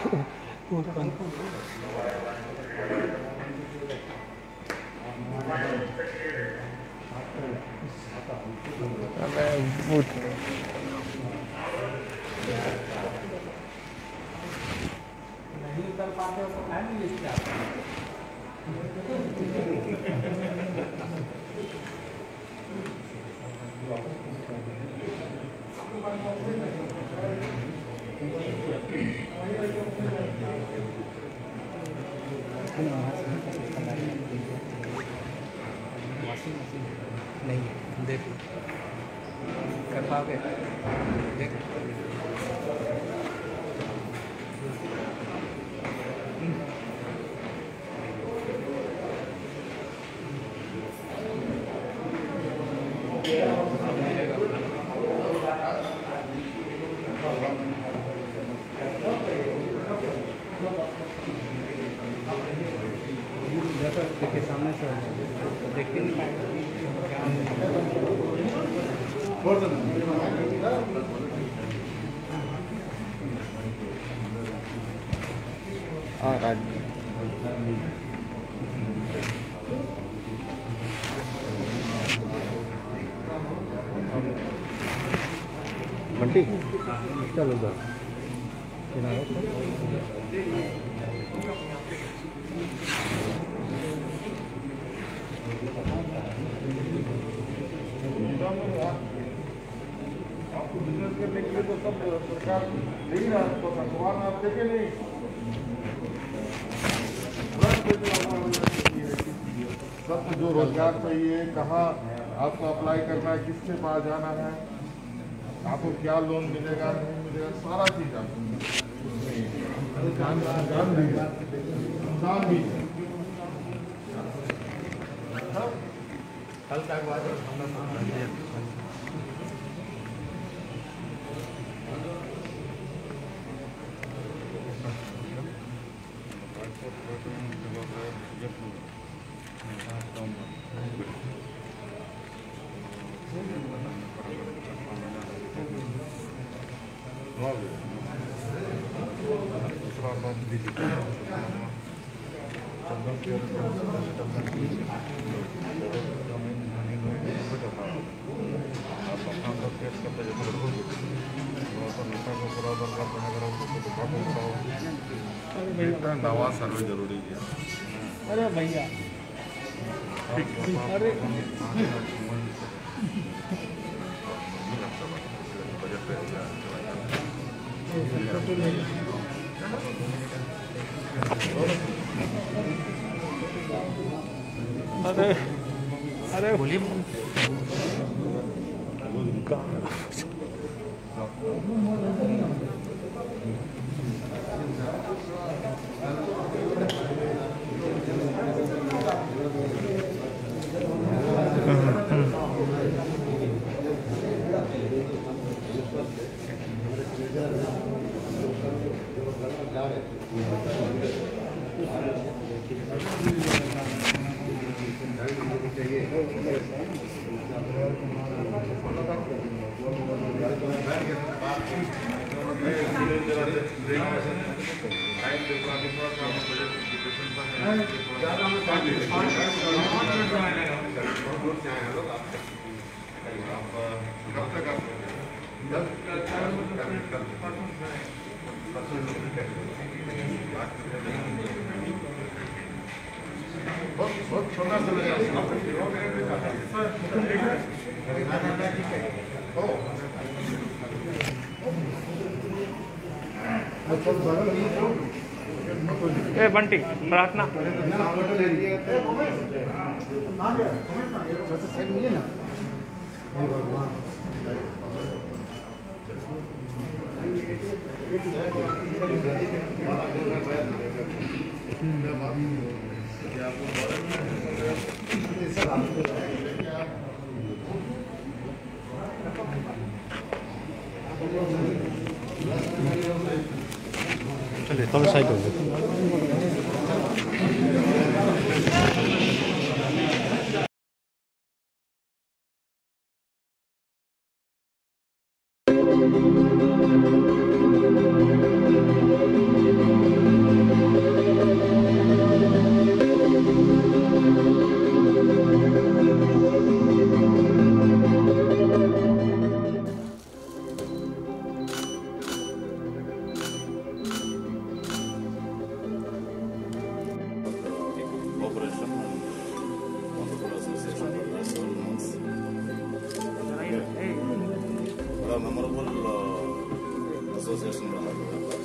नहीं कर पाते हो तो टाइम वेस्ट क्या नहीं देख कर पाओगे देख देखिए सामने से देखते नहीं पाएगा बंटी चलो उधर आपको बिजनेस करने के लिए तो सब सरकार दे ही रहा है, तो भगवान आप देखे नहीं सबको जो रोजगार चाहिए, कहाँ आपको अप्लाई करना है, किसके पास जाना है, आपको क्या लोन मिलेगा नहीं मिलेगा, सारा चीज आपको भी कल तक बाद दवा सर्वे जरूरी है। अरे भैया अरे अरे अरे बोलिए बहुत छोटा सा ए बंटी प्रार्थना चलिए थोड़ा साइड हो गया।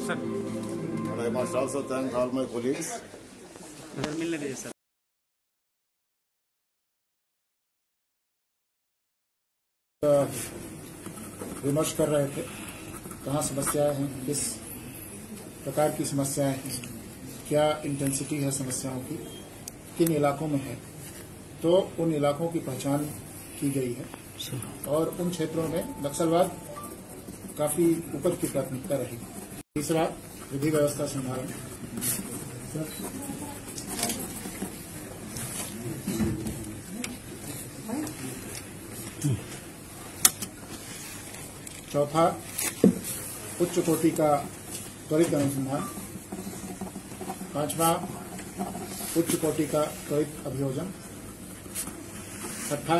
And I must also thank all my colleagues. विमर्श कर रहे थे कहाँ समस्याएं हैं, किस प्रकार की समस्याएं हैं, क्या इंटेंसिटी है समस्याओं की, किन इलाकों में है। तो उन इलाकों की पहचान की गई है और उन क्षेत्रों में नक्सलवाद काफी ऊपर की प्राथमिकता रही। तीसरा, विधि व्यवस्था संधारण। चौथा, उच्च कोटि का त्वरित अनुसंधान। पांचवा, उच्च कोटि का त्वरित अभियोजन। छठा,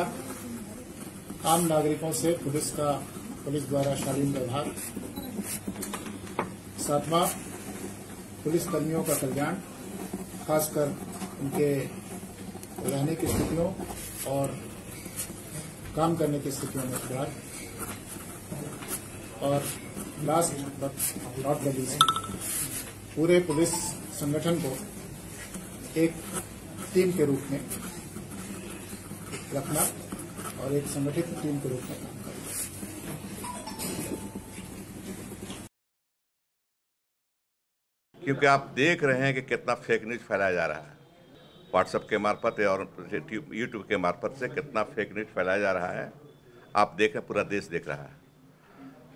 आम नागरिकों से पुलिस द्वारा शालीन व्यवहार। सातवां, पुलिस कर्मियों का कल्याण, खासकर उनके रहने की स्थितियों और काम करने की स्थितियों में सुधार। और last but not the least, पूरे पुलिस संगठन को एक टीम के रूप में रखना और एक संगठित टीम के रूप में काम करना। क्योंकि आप देख रहे हैं कि कितना फेक न्यूज फैलाया जा रहा है, व्हाट्सएप के मार्फत और यूट्यूब के मार्फत से कितना फेक न्यूज फैलाया जा रहा है। आप देख रहे, पूरा देश देख रहा है।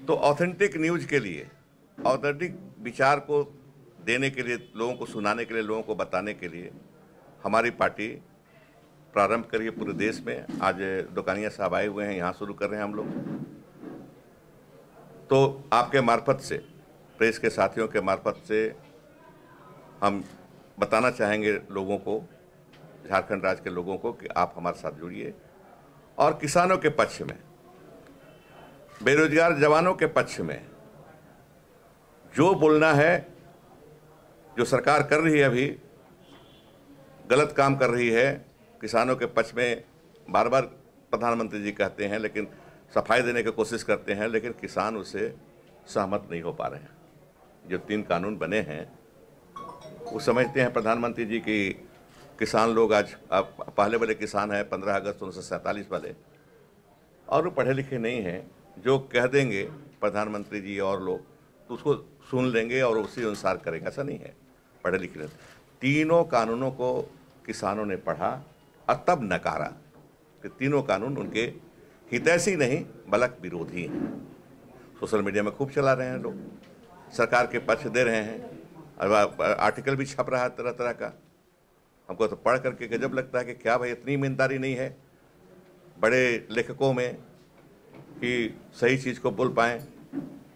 तो ऑथेंटिक न्यूज के लिए, ऑथेंटिक विचार को देने के लिए, लोगों को सुनाने के लिए, लोगों को बताने के लिए हमारी पार्टी प्रारंभ करी है पूरे देश में। आज दुकानिया साहब आए हुए हैं, यहाँ शुरू कर रहे हैं हम लोग। तो आपके मार्फत से, प्रेस के साथियों के मार्फत से हम बताना चाहेंगे लोगों को, झारखंड राज्य के लोगों को, कि आप हमारे साथ जुड़िए और किसानों के पक्ष में, बेरोजगार जवानों के पक्ष में जो बोलना है, जो सरकार कर रही है अभी गलत काम कर रही है, किसानों के पक्ष में बार बार प्रधानमंत्री जी कहते हैं, लेकिन सफाई देने की कोशिश करते हैं, लेकिन किसान उससे सहमत नहीं हो पा रहे हैं। जो 3 कानून बने हैं वो समझते हैं प्रधानमंत्री जी कि किसान लोग आज पहले वाले किसान हैं 15 अगस्त 1947 वाले, और वो पढ़े लिखे नहीं हैं। जो कह देंगे प्रधानमंत्री जी और लोग तो उसको सुन लेंगे और उसी अनुसार करेंगे, ऐसा नहीं है। पढ़े लिखे नहीं। तीनों कानूनों को किसानों ने पढ़ा और तब नकारा कि तीनों कानून उनके हितैषी नहीं बल्कि विरोधी हैं। सोशल मीडिया में खूब चला रहे हैं लोग, सरकार के पक्ष दे रहे हैं, और आर्टिकल भी छप रहा है तरह तरह का। हमको तो पढ़ करके गजब लगता है कि क्या भाई इतनी ईमानदारी नहीं है बड़े लेखकों में कि सही चीज़ को बोल पाएँ।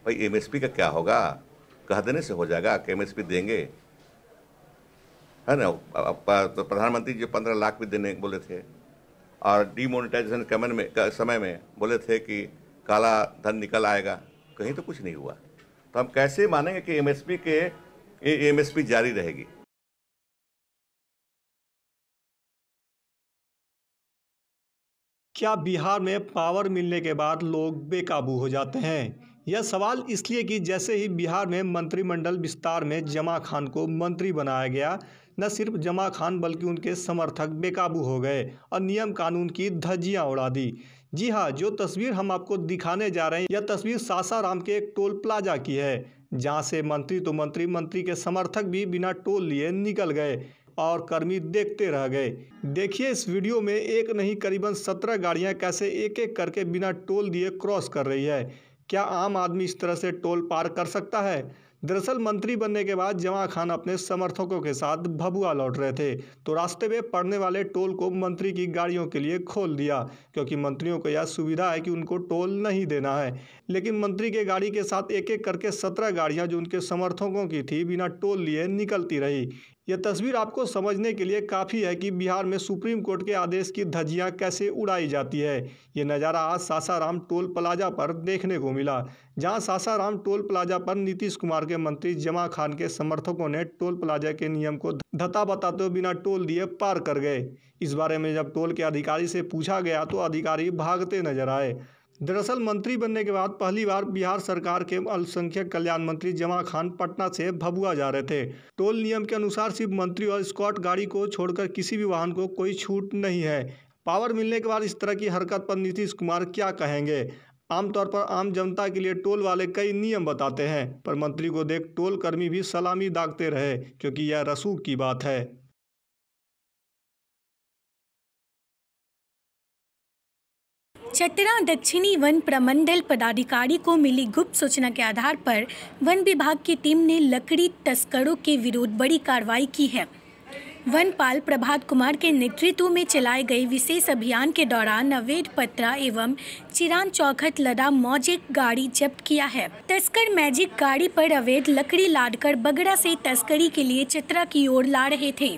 भाई एमएसपी का क्या होगा, कह देने से हो जाएगा कि एमएसपी देंगे, है ना। तो प्रधानमंत्री जी 15 लाख भी देने बोले थे, और डीमोनेटाइजेशन के समय में बोले थे कि काला धन निकल आएगा, कहीं तो कुछ नहीं हुआ। तो हम कैसे मानेंगे कि एमएसपी जारी रहेगी। क्या बिहार में पावर मिलने के बाद लोग बेकाबू हो जाते हैं? यह सवाल इसलिए कि जैसे ही बिहार में मंत्रिमंडल विस्तार में जमा खान को मंत्री बनाया गया, न सिर्फ जमा खान बल्कि उनके समर्थक बेकाबू हो गए और नियम कानून की धज्जियां उड़ा दी। जी हाँ, जो तस्वीर हम आपको दिखाने जा रहे हैं, यह तस्वीर सासाराम के एक टोल प्लाजा की है, जहां से मंत्री तो मंत्री के समर्थक भी बिना टोल लिए निकल गए और कर्मी देखते रह गए। देखिए इस वीडियो में एक नहीं करीबन 17 गाड़ियां कैसे एक एक करके बिना टोल दिए क्रॉस कर रही है। क्या आम आदमी इस तरह से टोल पार कर सकता है? दरअसल मंत्री बनने के बाद जमा खान अपने समर्थकों के साथ भभुआ लौट रहे थे, तो रास्ते में पड़ने वाले टोल को मंत्री की गाड़ियों के लिए खोल दिया, क्योंकि मंत्रियों को यह सुविधा है कि उनको टोल नहीं देना है। लेकिन मंत्री के गाड़ी के साथ एक एक करके 17 गाड़ियां जो उनके समर्थकों की थी बिना टोल लिए निकलती रही। यह तस्वीर आपको समझने के लिए काफ़ी है कि बिहार में सुप्रीम कोर्ट के आदेश की धज्जियां कैसे उड़ाई जाती है। ये नज़ारा आज सासाराम टोल प्लाजा पर देखने को मिला, जहां सासाराम टोल प्लाजा पर नीतीश कुमार के मंत्री जमा खान के समर्थकों ने टोल प्लाजा के नियम को धता बताते हुए बिना टोल दिए पार कर गए। इस बारे में जब टोल के अधिकारी से पूछा गया तो अधिकारी भागते नजर आए। दरअसल मंत्री बनने के बाद पहली बार बिहार सरकार के अल्पसंख्यक कल्याण मंत्री जमा खान पटना से भभुआ जा रहे थे। टोल नियम के अनुसार सिर्फ मंत्री और स्कॉट गाड़ी को छोड़कर किसी भी वाहन को कोई छूट नहीं है। पावर मिलने के बाद इस तरह की हरकत पर नीतीश कुमार क्या कहेंगे? आमतौर पर आम जनता के लिए टोल वाले कई नियम बताते हैं, पर मंत्री को देख टोल कर्मी भी सलामी दागते रहे, क्योंकि यह रसूख की बात है। चतरा दक्षिणी वन प्रमंडल पदाधिकारी को मिली गुप्त सूचना के आधार पर वन विभाग की टीम ने लकड़ी तस्करों के विरुद्ध बड़ी कार्रवाई की है। वनपाल प्रभात कुमार के नेतृत्व में चलाए गए विशेष अभियान के दौरान अवैध पत्रा एवं चिरान चौखट लदा मैजिक गाड़ी जब्त किया है। तस्कर मैजिक गाड़ी पर अवैध लकड़ी लादकर बगड़ा से तस्करी के लिए चतरा की ओर ला रहे थे।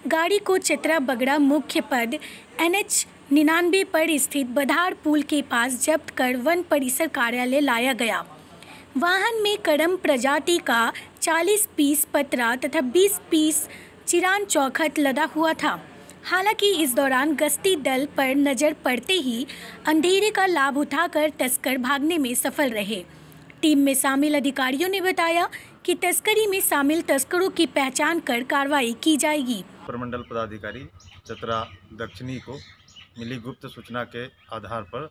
गाड़ी को चतरा बगड़ा मुख्य पद NH 99 पर स्थित बधार पुल के पास जब्त कर वन परिसर कार्यालय लाया गया। वाहन में कड़म प्रजाति का 40 पीस पतरा तथा 20 पीस चिरान चौखट लदा हुआ था। हालांकि इस दौरान गश्ती दल पर नजर पड़ते ही अंधेरे का लाभ उठाकर तस्कर भागने में सफल रहे। टीम में शामिल अधिकारियों ने बताया कि तस्करी में शामिल तस्करों की पहचान कर कार्रवाई की जाएगी। प्रमंडल पदाधिकारी चतरा दक्षिणी को मिली गुप्त सूचना के आधार पर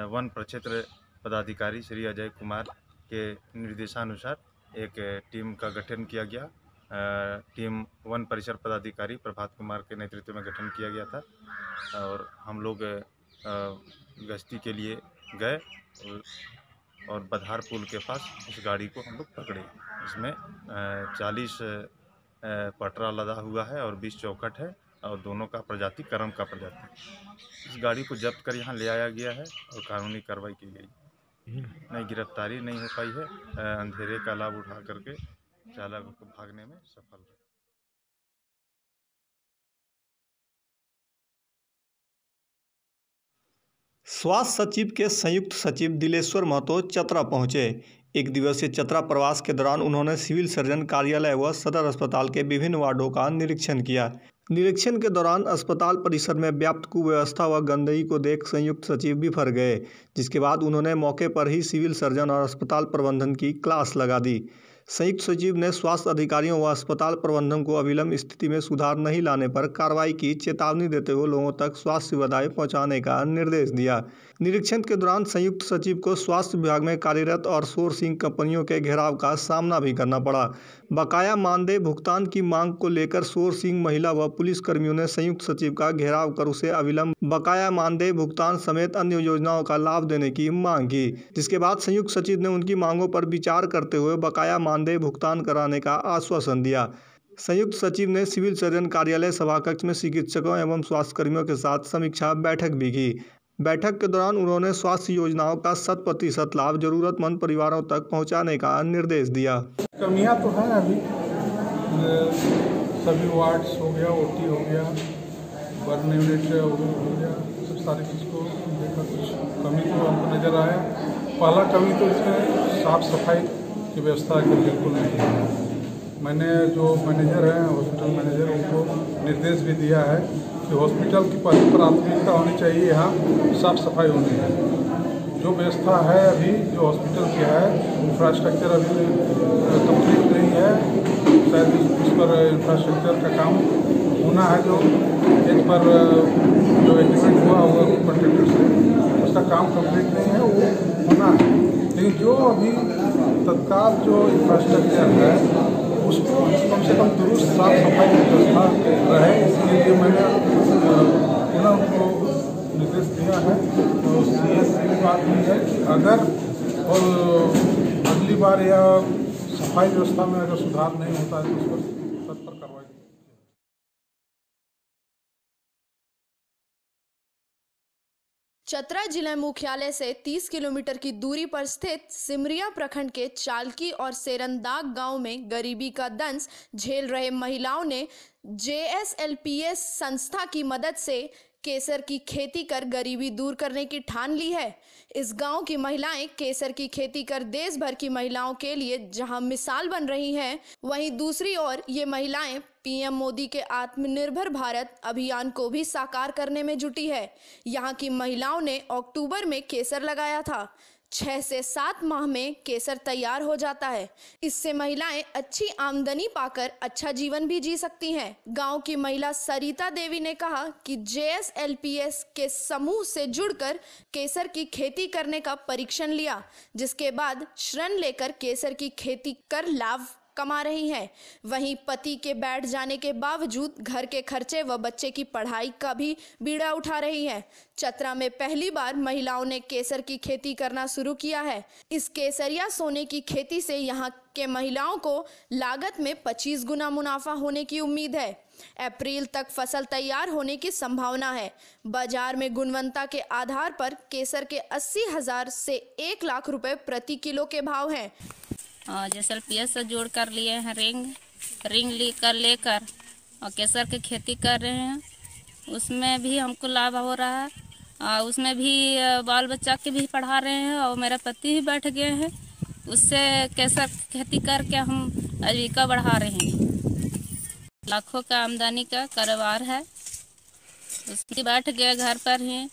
वन प्रक्षेत्र पदाधिकारी श्री अजय कुमार के निर्देशानुसार एक टीम का गठन किया गया। टीम वन परिसर पदाधिकारी प्रभात कुमार के नेतृत्व में गठन किया गया था और हम लोग गश्ती के लिए गए और बधार पुल के पास उस गाड़ी को हम लोग पकड़े। इसमें 40 पटरा लदा हुआ है और 20 चौखट है और दोनों का प्रजाति करम का प्रजाति। इस गाड़ी को जब्त कर यहाँ ले आया गया है और कानूनी कार्रवाई की गई। नहीं, गिरफ्तारी नहीं हो पाई है। अंधेरे का लाभ उठा करके चालक को भागने में सफल रहे। स्वास्थ्य सचिव के संयुक्त सचिव दिलेश्वर महतो चतरा पहुंचे। एक दिवसीय चतरा प्रवास के दौरान उन्होंने सिविल सर्जन कार्यालय व सदर अस्पताल के विभिन्न वार्डों का निरीक्षण किया। निरीक्षण के दौरान अस्पताल परिसर में व्याप्त कुव्यवस्था व गंदगी को देख संयुक्त सचिव बिफर गए, जिसके बाद उन्होंने मौके पर ही सिविल सर्जन और अस्पताल प्रबंधन की क्लास लगा दी। संयुक्त सचिव ने स्वास्थ्य अधिकारियों व अस्पताल प्रबंधन को अविलंब स्थिति में सुधार नहीं लाने पर कार्रवाई की चेतावनी देते हुए लोगों तक स्वास्थ्य सुविधाएं पहुंचाने का निर्देश दिया। निरीक्षण के दौरान संयुक्त सचिव को स्वास्थ्य विभाग में कार्यरत और सोर्सिंग कंपनियों के घेराव का सामना भी करना पड़ा। बकाया मानदेय भुगतान की मांग को लेकर सोर्सिंग महिला व पुलिस कर्मियों ने संयुक्त सचिव का घेराव कर उसे अविलंब बकाया मानदेय भुगतान समेत अन्य योजनाओं का लाभ देने की मांग की, जिसके बाद संयुक्त सचिव ने उनकी मांगों पर विचार करते हुए बकाया मानदेय भुगतान कराने का आश्वासन दिया। संयुक्त सचिव ने सिविल सर्जन कार्यालय सभाकक्ष में चिकित्सकों एवं स्वास्थ्य कर्मियों के साथ समीक्षा बैठक भी की। बैठक के दौरान उन्होंने स्वास्थ्य योजनाओं का 100% लाभ जरूरतमंद परिवारों तक पहुंचाने का निर्देश दिया। कमियां तो हैं अभी, सभी वार्ड्स हो गया, OT हो गया, बर्न यूनिट हो गया, सब सारी चीज़ को देखा, कुछ कमी तो हमको नज़र आया। पहला कमी तो इसमें साफ सफाई की व्यवस्था की बिल्कुल नहीं है। मैंने जो मैनेजर हैं, हॉस्पिटल मैनेजर, उनको निर्देश भी दिया है कि हॉस्पिटल की पहली प्राथमिकता होनी चाहिए, यहाँ साफ सफाई होनी है। जो व्यवस्था है अभी जो हॉस्पिटल की है, इंफ्रास्ट्रक्चर अभी कंप्लीट नहीं है। शायद इस पर इंफ्रास्ट्रक्चर का काम होना है। जो एक पर जो एग्रीमेंट हुआ हुआ कॉन्ट्रैक्टर से, उसका काम कंप्लीट नहीं है, वो होना है। लेकिन जो अभी तत्काल जो इंफ्रास्ट्रक्चर है उसको कम से कम दुरुस्त साफ सफाई की व्यवस्था रहे, इसलिए मैंने पुनः उनको निर्देश दिया है। तो CS की बात भी है कि अगर और अगली बार या सफाई व्यवस्था में अगर सुधार नहीं होता है तो उस पर तत्पर कार्रवाई। चतरा जिला मुख्यालय से 30 किलोमीटर की दूरी पर स्थित सिमरिया प्रखंड के चालकी और सेरंदाग गांव में गरीबी का दंश झेल रहे महिलाओं ने JSLPS संस्था की मदद से केसर की खेती कर गरीबी दूर करने की ठान ली है। इस गांव की महिलाएं केसर की खेती कर देश भर की महिलाओं के लिए जहां मिसाल बन रही हैं, वहीं दूसरी ओर ये महिलाएं पीएम मोदी के आत्मनिर्भर भारत अभियान को भी साकार करने में जुटी है। यहाँ की महिलाओं ने अक्टूबर में केसर लगाया था। 6 से 7 माह में केसर तैयार हो जाता है। इससे महिलाएं अच्छी आमदनी पाकर अच्छा जीवन भी जी सकती हैं। गांव की महिला सरिता देवी ने कहा कि JSLPS के समूह से जुड़कर केसर की खेती करने का परीक्षण लिया, जिसके बाद ऋण लेकर केसर की खेती कर लाभ कमा रही हैं। वहीं पति के बैठ जाने के बावजूद घर के खर्चे व बच्चे की पढ़ाई का भी बीड़ा उठा रही हैं। चतरा में पहली बार महिलाओं ने केसर की खेती करना शुरू किया है। इस केसरिया सोने की खेती से यहाँ के महिलाओं को लागत में 25 गुना मुनाफा होने की उम्मीद है। अप्रैल तक फसल तैयार होने की संभावना है। बाजार में गुणवत्ता के आधार पर केसर के 80,000 से 1 लाख रुपए प्रति किलो के भाव हैं। JSLPS से जोड़ कर लिए हैं रिंग लेकर और केसर की खेती कर रहे हैं। उसमें भी हमको लाभ हो रहा है और उसमें भी बाल बच्चा के भी पढ़ा रहे हैं और मेरा पति भी बैठ गए हैं। उससे केसर खेती करके हम आजीविका बढ़ा रहे हैं। लाखों का आमदनी का कारोबार है। उसमें बैठ गए घर पर ही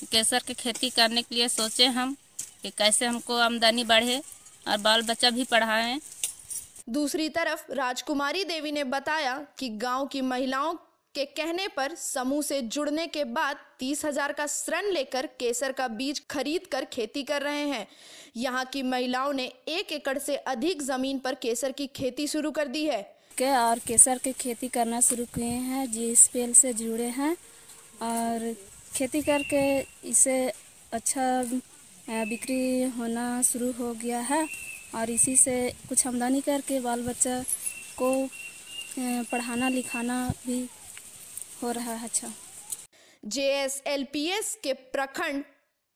केसर की खेती करने के लिए सोचे हम कि कैसे हमको आमदनी बढ़े और बाल बच्चा भी पढ़ाएं। दूसरी तरफ राजकुमारी देवी ने बताया कि गांव की महिलाओं के कहने पर समूह से जुड़ने के बाद 30,000 का ऋण लेकर केसर का बीज खरीद कर खेती कर रहे हैं। यहां की महिलाओं ने 1 एकड़ से अधिक जमीन पर केसर की खेती शुरू कर दी है और केसर की खेती करना शुरू किए हैं। JSPL से जुड़े हैं और खेती करके इसे अच्छा बिक्री होना शुरू हो गया है और इसी से कुछ आमदनी करके बाल बच्चा को पढ़ाना लिखाना भी हो रहा है। अच्छा। JSLPS के प्रखंड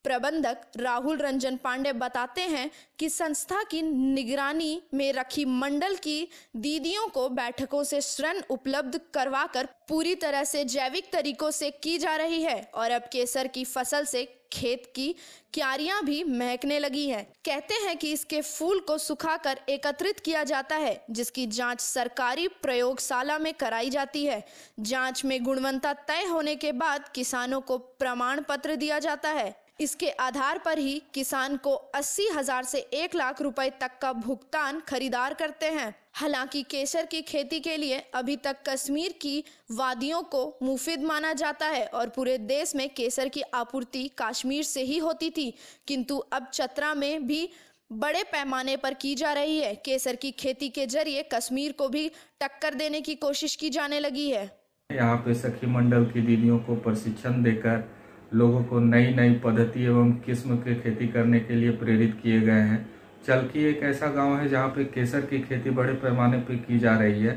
प्रबंधक राहुल रंजन पांडे बताते हैं कि संस्था की निगरानी में रखी मंडल की दीदियों को बैठकों से ऋण उपलब्ध करवाकर पूरी तरह से जैविक तरीकों से की जा रही है और अब केसर की फसल से खेत की क्यारियां भी महकने लगी हैं। कहते हैं कि इसके फूल को सुखाकर एकत्रित किया जाता है, जिसकी जांच सरकारी प्रयोगशाला में कराई जाती है। जांच में गुणवत्ता तय होने के बाद किसानों को प्रमाण पत्र दिया जाता है। इसके आधार पर ही किसान को 80,000 से 1 लाख रुपए तक का भुगतान खरीदार करते हैं। हालांकि केसर की खेती के लिए अभी तक कश्मीर की वादियों को मुफीद माना जाता है और पूरे देश में केसर की आपूर्ति कश्मीर से ही होती थी, किंतु अब चतरा में भी बड़े पैमाने पर की जा रही है। केसर की खेती के जरिए कश्मीर को भी टक्कर देने की कोशिश की जाने लगी है। यहाँ पे सखी मंडल की दीदियों को प्रशिक्षण देकर लोगों को नई पद्धति एवं किस्म के खेती करने के लिए प्रेरित किए गए हैं। चलकी एक ऐसा गांव है जहां पे केसर की खेती बड़े पैमाने पे की जा रही है।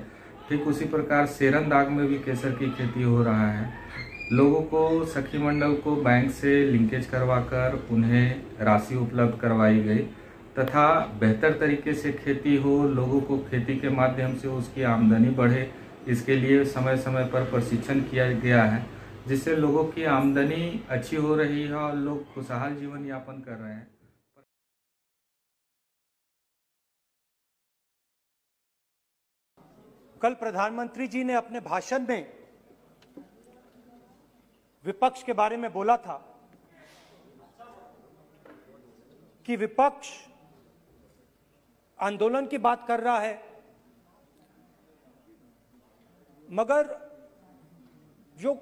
ठीक उसी प्रकार सेरनदाग में भी केसर की खेती हो रहा है। लोगों को सखी मंडल को बैंक से लिंकेज करवाकर उन्हें राशि उपलब्ध करवाई गई तथा बेहतर तरीके से खेती हो, लोगों को खेती के माध्यम से उसकी आमदनी बढ़े, इसके लिए समय समय पर प्रशिक्षण किया गया है, जिससे लोगों की आमदनी अच्छी हो रही है और लोग खुशहाल जीवन यापन कर रहे हैं। कल प्रधानमंत्री जी ने अपने भाषण में विपक्ष के बारे में बोला था कि विपक्ष आंदोलन की बात कर रहा है, मगर जो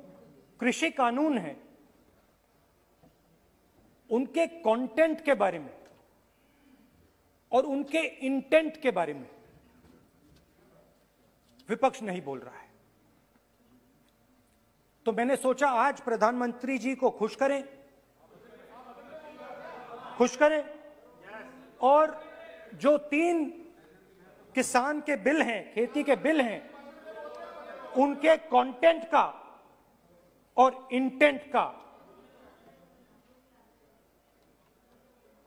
कृषि कानून है उनके कंटेंट के बारे में और उनके इंटेंट के बारे में विपक्ष नहीं बोल रहा है। तो मैंने सोचा आज प्रधानमंत्री जी को खुश करें और जो 3 किसान के बिल हैं, खेती के बिल हैं, उनके कंटेंट का और इंटेंट का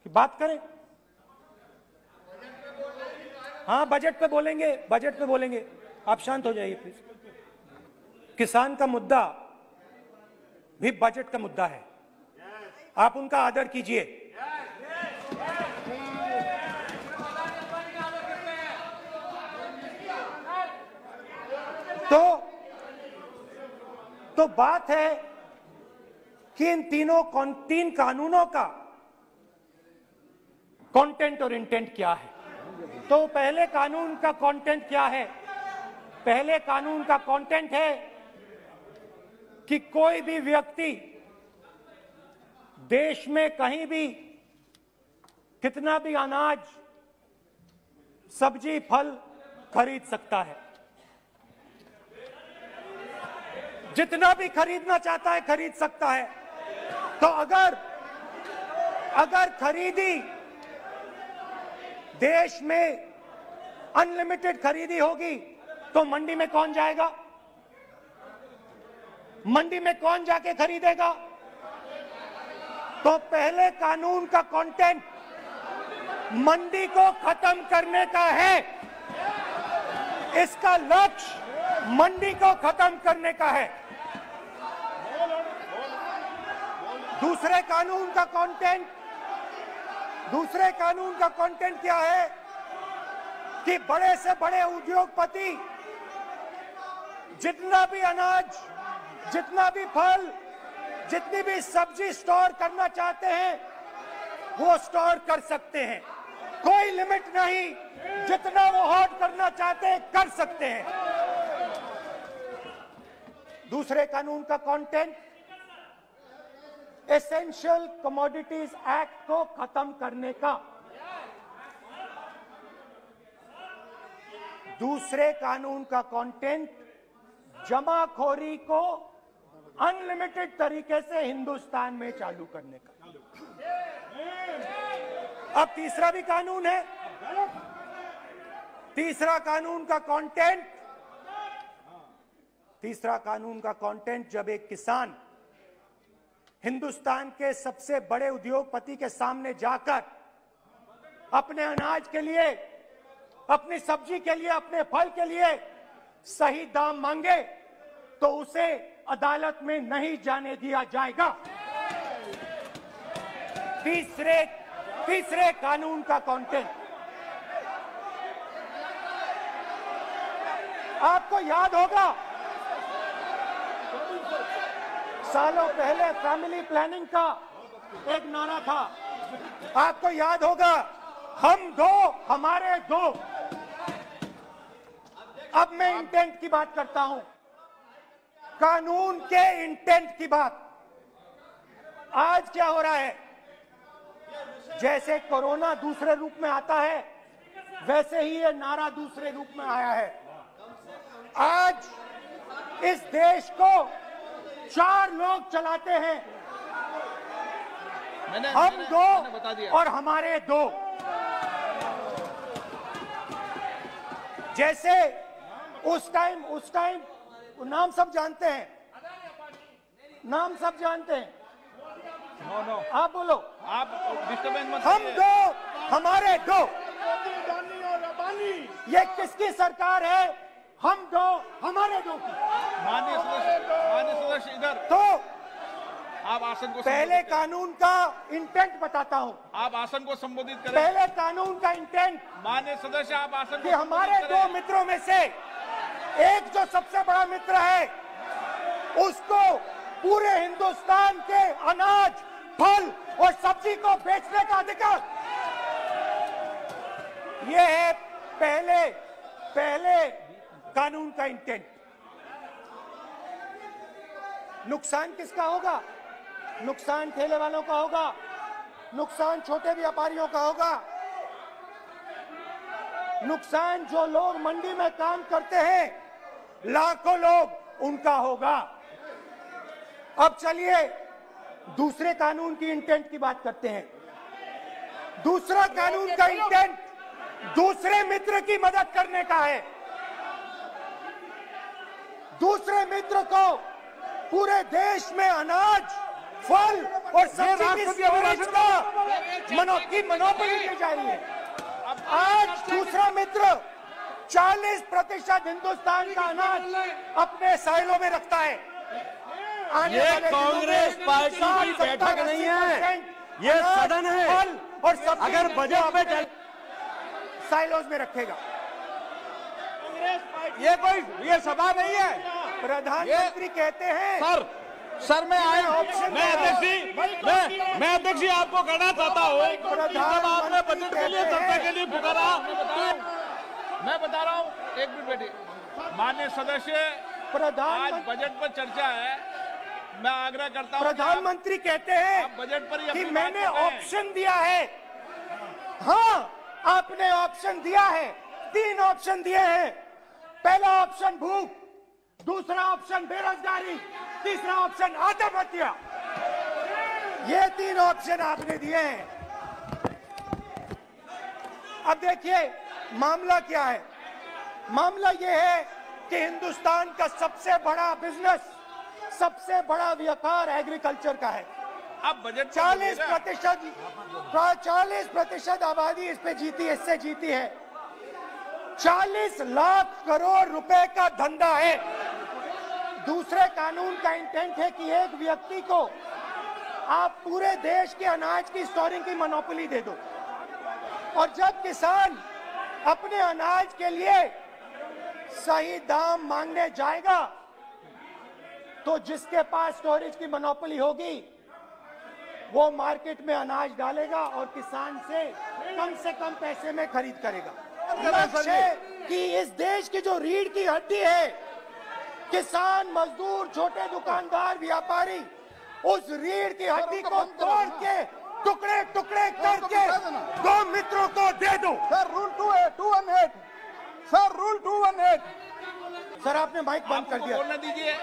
की बात करें। हाँ, बजट पे बोलेंगे। आप शांत हो जाइए प्लीज। किसान का मुद्दा भी बजट का मुद्दा है। आप उनका आदर कीजिए। तो बात है कि इन तीन कानूनों का कंटेंट और इंटेंट क्या है। तो पहले कानून का कंटेंट क्या है? पहले कानून का कंटेंट है कि कोई भी व्यक्ति देश में कहीं भी कितना भी अनाज, सब्जी, फल खरीद सकता है। जितना भी खरीदना चाहता है खरीद सकता है। तो अगर खरीदी देश में अनलिमिटेड खरीदी होगी तो मंडी में कौन जाएगा? मंडी में कौन जाके खरीदेगा? तो पहले कानून का कंटेंट मंडी को खत्म करने का है। इसका लक्ष्य मंडी को खत्म करने का है। दूसरे कानून का कंटेंट क्या है कि बड़े से बड़े उद्योगपति जितना भी अनाज, जितना भी फल, जितनी भी सब्जी स्टोर करना चाहते हैं वो स्टोर कर सकते हैं। कोई लिमिट नहीं, जितना वो होल्ड करना चाहते हैं कर सकते हैं। दूसरे कानून का कंटेंट एसेंशियल कमोडिटीज एक्ट को खत्म करने का। दूसरे कानून का कंटेंट जमाखोरी को अनलिमिटेड तरीके से हिंदुस्तान में चालू करने का। अब तीसरा भी कानून है। तीसरा कानून का कंटेंट जब एक किसान हिंदुस्तान के सबसे बड़े उद्योगपति के सामने जाकर अपने अनाज के लिए, अपनी सब्जी के लिए, अपने फल के लिए सही दाम मांगे तो उसे अदालत में नहीं जाने दिया जाएगा। तीसरे कानून का कंटेंट आपको याद होगा, सालों पहले फैमिली प्लानिंग का एक नारा था। आपको याद होगा, हम दो हमारे दो। अब मैं इंटेंट की बात करता हूं, कानून के इंटेंट की बात। आज क्या हो रहा है? जैसे कोरोना दूसरे रूप में आता है वैसे ही ये नारा दूसरे रूप में आया है। आज इस देश को 4 लोग चलाते हैं, हम दो और हमारे दो। जैसे उस टाइम नाम सब जानते हैं, आप बोलो, आप डिस्टर्बेंस मत। हम दो हमारे दो, ये किसकी सरकार है? हम दो हमारे दो की। माननीय सदस्य इधर तो आप आसन को पहले कानून का इंटेंट बताता हूं। आप आसन को संबोधित करें। पहले कानून का इंटेंट, माननीय सदस्य आप आसन कि हमारे दो मित्रों में से एक जो सबसे बड़ा मित्र है उसको पूरे हिंदुस्तान के अनाज, फल और सब्जी को बेचने का अधिकार। यह है पहले कानून का इंटेंट। नुकसान किसका होगा? नुकसान ठेले वालों का होगा, नुकसान छोटे व्यापारियों का होगा, नुकसान जो लोग मंडी में काम करते हैं, लाखों लोग, उनका होगा। अब चलिए दूसरे कानून की इंटेंट की बात करते हैं। दूसरा कानून का इंटेंट दूसरे मित्र की मदद करने का है। दूसरे मित्र को पूरे देश में अनाज, फल और सब्जी की स्टोरेज की मोनोपोली दी जा रही है। आज दूसरा मित्र 40% हिंदुस्तान का अनाज अपने साइलों में रखता है। आने ये वाले कांग्रेस पार्टी की बैठक नहीं है, ये सदन है। और सब अगर बजट में साइलोज में रखेगा। ये सभा नहीं है। प्रधानमंत्री कहते हैं सर मैं अध्यक्ष जी आपको कहना चाहता हूँ, जब आपने बजट के लिए चर्चा के लिए पुकारा, मैं बता रहा हूँ, एक मिनट बैठिए। माननीय सदस्य, आज बजट पर चर्चा है, मैं आग्रह करता हूँ। प्रधानमंत्री कहते हैं बजट पर कि मैंने ऑप्शन दिया है। हाँ, आपने ऑप्शन दिया है, 3 ऑप्शन दिए हैं। पहला ऑप्शन भूख, दूसरा ऑप्शन बेरोजगारी, तीसरा ऑप्शन आत्महत्या। ये 3 ऑप्शन आपने दिए हैं। अब देखिए मामला क्या है। मामला ये है कि हिंदुस्तान का सबसे बड़ा बिजनेस, सबसे बड़ा व्यापार एग्रीकल्चर का है। अब बजट 40% आबादी इस पे जीती है, इससे जीती है। 40 लाख करोड़ रुपए का धंधा है। दूसरे कानून का इंटेंट है कि एक व्यक्ति को आप पूरे देश के अनाज की स्टोरिंग की मोनोपोली दे दो, और जब किसान अपने अनाज के लिए सही दाम मांगने जाएगा तो जिसके पास स्टोरेज की मोनोपोली होगी वो मार्केट में अनाज डालेगा और किसान से कम पैसे में खरीद करेगा। लक्ष्य है कि इस देश की जो रीढ़ की हड्डी है, किसान, मजदूर, छोटे दुकानदार, व्यापारी, उस रीढ़ की हड्डी को तोड़ के टुकड़े टुकड़े करके 2 मित्रों को दे दो। Sir rule 218 sir rule 218। Sir आपने माइक बंद कर दिया। बोलने दीजिए,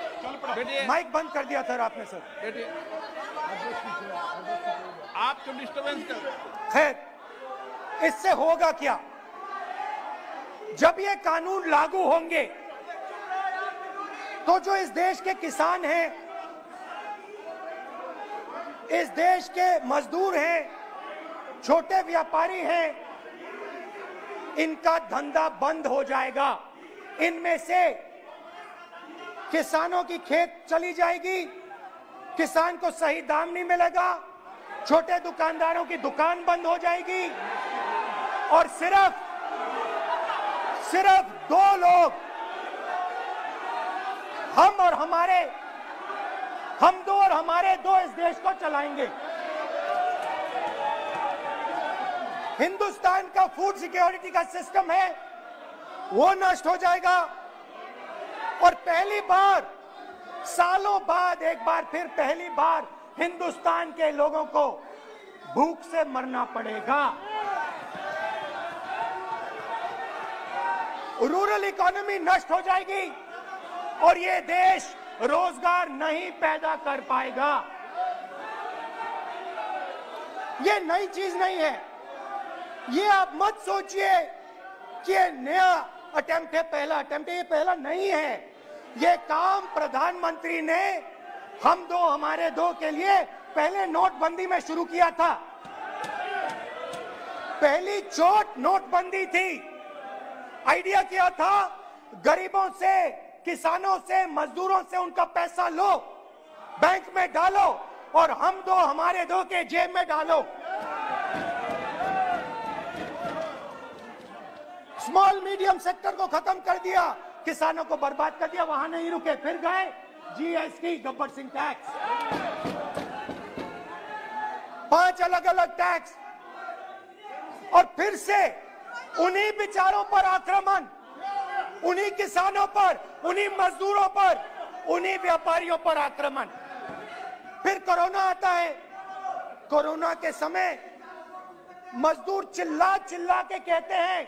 माइक बंद कर दिया सर आपने। सर बैठिए, आप क्यों डिस्टर्बेंस कर। खैर, इससे होगा क्या? जब ये कानून लागू होंगे तो जो इस देश के किसान हैं, इस देश के मजदूर हैं, छोटे व्यापारी हैं, इनका धंधा बंद हो जाएगा। इनमें से किसानों की खेत चली जाएगी, किसान को सही दाम नहीं मिलेगा, छोटे दुकानदारों की दुकान बंद हो जाएगी, और सिर्फ 2 लोग, हम दो और हमारे 2 इस देश को चलाएंगे। हिंदुस्तान का फूड सिक्योरिटी का सिस्टम है वो नष्ट हो जाएगा, और पहली बार सालों बाद एक बार फिर पहली बार हिंदुस्तान के लोगों को भूख से मरना पड़ेगा। रूरल इकोनॉमी नष्ट हो जाएगी और ये देश रोजगार नहीं पैदा कर पाएगा। ये नई चीज नहीं है। ये आप मत सोचिए कि ये नया अटेम्प्ट है, पहला अटेम्प्ट है। ये पहला नहीं है। ये काम प्रधानमंत्री ने हम 2 हमारे 2 के लिए पहले नोटबंदी में शुरू किया था। पहली चोट नोटबंदी थी। आइडिया क्या था? गरीबों से, किसानों से, मजदूरों से उनका पैसा लो, बैंक में डालो और हम 2 हमारे 2 के जेब में डालो। स्मॉल मीडियम सेक्टर को खत्म कर दिया, किसानों को बर्बाद कर दिया। वहां नहीं रुके, फिर गए जीएसटी, गब्बर सिंह टैक्स, 5 अलग अलग टैक्स, और फिर से उन्हीं बेचारों पर आक्रमण, उन्हीं किसानों पर, उन्हीं मजदूरों पर, उन्हीं व्यापारियों पर आक्रमण। फिर कोरोना आता है। कोरोना के समय मजदूर चिल्ला चिल्ला के कहते हैं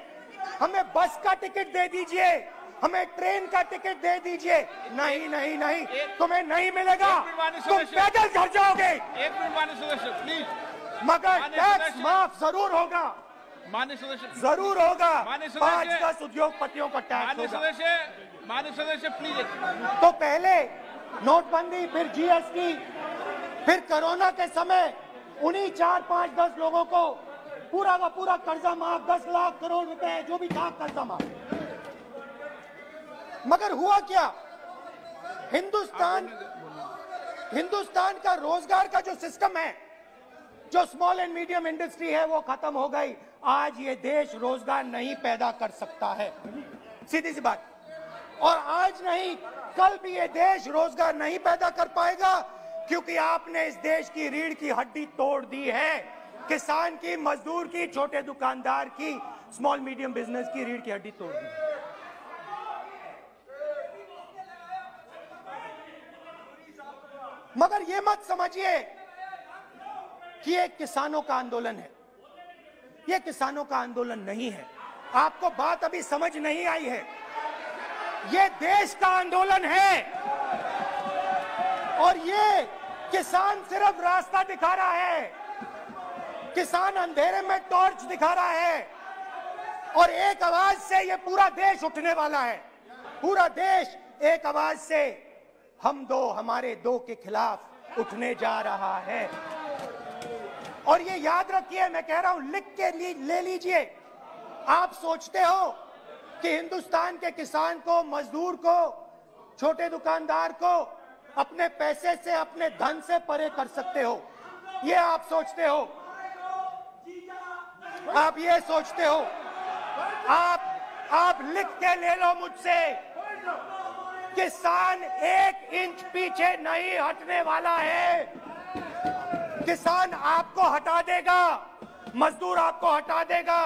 हमें बस का टिकट दे दीजिए, हमें ट्रेन का टिकट दे दीजिए। नहीं नहीं नहीं, तुम्हें नहीं मिलेगा, तुम पैदल घर जाओगे। 1 मिनट माननीय सदस्य प्लीज। मगर टैक्स माफ जरूर होगा, माननीय सदस्य जरूर होगा। माननीय 5-10 उद्योगपतियों का टैक्स होगा। माननीय सदस्य प्लीज। तो पहले नोटबंदी, फिर जीएसटी, फिर कोरोना के समय उन्हीं 4-5-10 लोगों को पूरा का पूरा कर्जा माफ, 10 लाख करोड़ रुपए जो भी था कर्जा माफ। मगर हुआ क्या? हिंदुस्तान का रोजगार का जो सिस्टम है, जो स्मॉल एंड मीडियम इंडस्ट्री है, वो खत्म हो गई। आज ये देश रोजगार नहीं पैदा कर सकता है, सीधी सी बात। और आज नहीं, कल भी ये देश रोजगार नहीं पैदा कर पाएगा, क्योंकि आपने इस देश की रीढ़ की हड्डी तोड़ दी है। किसान की, मजदूर की, छोटे दुकानदार की, स्मॉल मीडियम बिजनेस की रीढ़ की हड्डी तोड़ दी। मगर ये मत समझिए कि ये किसानों का आंदोलन है। ये किसानों का आंदोलन नहीं है। आपको बात अभी समझ नहीं आई है। ये देश का आंदोलन है और ये किसान सिर्फ रास्ता दिखा रहा है। किसान अंधेरे में टॉर्च दिखा रहा है और एक आवाज से ये पूरा देश उठने वाला है। पूरा देश एक आवाज से हम दो हमारे दो के खिलाफ उठने जा रहा है। और ये याद रखिए, मैं कह रहा हूं, लिख के ले लीजिए। आप सोचते हो कि हिंदुस्तान के किसान को, मजदूर को, छोटे दुकानदार को अपने पैसे से, अपने धन से परे कर सकते हो, ये आप सोचते हो। आप ये सोचते हो। आप लिख के ले लो मुझसे, किसान 1 इंच पीछे नहीं हटने वाला है। किसान आपको हटा देगा, मजदूर आपको हटा देगा,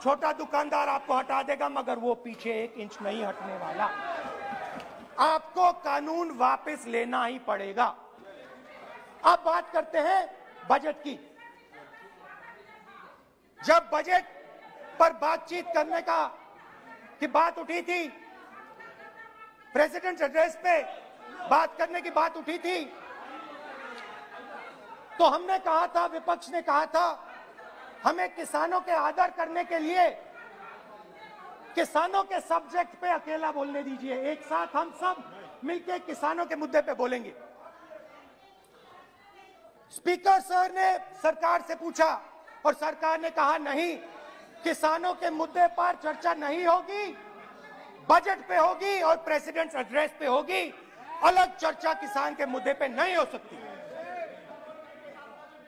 छोटा दुकानदार आपको हटा देगा, मगर वो पीछे 1 इंच नहीं हटने वाला। आपको कानून वापस लेना ही पड़ेगा। अब बात करते हैं बजट की। जब बजट पर बातचीत करने की बात उठी थी, प्रेसिडेंट एड्रेस पे बात करने की बात उठी थी, तो हमने कहा था, विपक्ष ने कहा था, हमें किसानों के आदर करने के लिए किसानों के सब्जेक्ट पे अकेला बोलने दीजिए। एक साथ हम सब मिलकर किसानों के मुद्दे पे बोलेंगे। स्पीकर सर ने सरकार से पूछा और सरकार ने कहा नहीं, किसानों के मुद्दे पर चर्चा नहीं होगी, बजट पे होगी और प्रेसिडेंट एड्रेस पे होगी। अलग चर्चा किसान के मुद्दे पे नहीं हो सकती।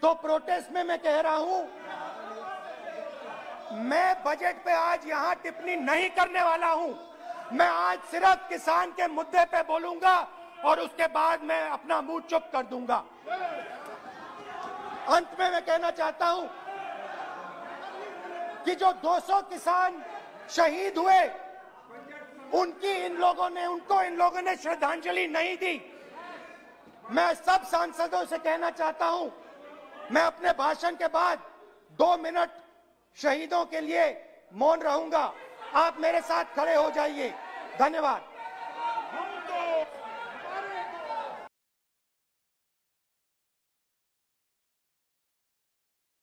तो प्रोटेस्ट में मैं कह रहा हूं, मैं बजट पे आज यहां टिप्पणी नहीं करने वाला हूं। मैं आज सिर्फ किसान के मुद्दे पे बोलूंगा और उसके बाद मैं अपना मुंह चुप कर दूंगा। अंत में मैं कहना चाहता हूं कि जो 200 किसान शहीद हुए, उनको इन लोगों ने श्रद्धांजलि नहीं दी। मैं सब सांसदों से कहना चाहता हूं, मैं अपने भाषण के बाद 2 मिनट शहीदों के लिए मौन रहूंगा। आप मेरे साथ खड़े हो जाइए। धन्यवाद।